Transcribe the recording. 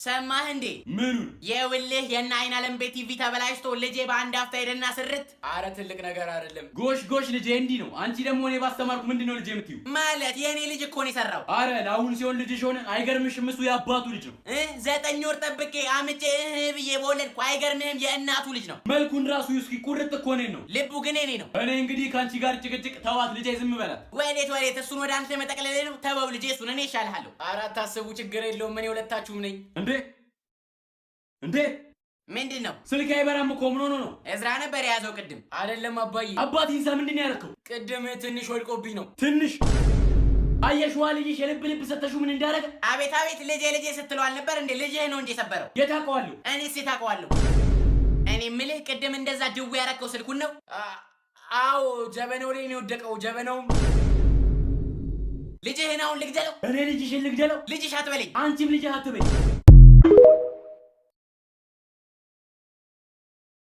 ሰማህ እንዴ? ምኑን? የውልህ የና አይን አለም ቤት ቲቪ ተበላሽቶ ልጄ በአንድ አፍታ ሄደና ስርት። አረ ትልቅ ነገር አይደለም። ጎሽ ልጄ እንዲህ ነው። አንቺ ደግሞ እኔ ባስተማርኩ ምንድነው ልጄ የምትዩ? ማለት የኔ ልጅ እኮ ነው የሰራው። አረ ለአሁን ሲሆን ልጅሽ ሆነ አይገርምሽም? እሱ የአባቱ ልጅ ነው። 9 ወር ጠብቄ አምጬ ብዬ በወለድኩ አይገርምህም? የእናቱ ልጅ ነው። መልኩን ራሱ እስኪ ቁርጥ እኮ እኔን ነው። ልቡ ግን እኔ ነው። እኔ እንግዲህ ካንቺ ጋር ጭቅጭቅ ተዋት ልጄ፣ ዝም በላት። ወዴት እሱን ወደ አንተ መጠቅለል ነው። ተወው ልጄ፣ እሱን እኔ እሻልሃለሁ። አረ አታስቡ፣ ችግር የለውም። እኔ ሁለታችሁም ነኝ። እንዴ ምንድን ነው? ስልክ አይበራም እኮ ምን ሆኖ ነው? እዝራ ነበር የያዘው ቅድም። አይደለም አባዬ፣ አባቴን ምንድን ነው ያደረከው? ቅድም ትንሽ ወድቆብኝ ነው። ትንሽ አየሽዋ ልጅሽ የልብ ሰተሽው ምን እንዳደረገ? አቤት ልጄ ስትለው አልነበር እንዴ? ልጅህ ነው እንጂ ሰበረው። የታውቀዋለሁ? እኔስ የታውቀዋለሁ? እኔ የምልህ ቅድም እንደዛ ድው ያረከው ስልኩን ነው? አዎ ጀበናው ላይ ነው የወደቀው። ጀበናው ልጅህን አሁን ልግደለው? እኔ ልጅሽን ልግደለው? ልጅሽ አትበለኝ። አንቺም ልጅህ አትበይ።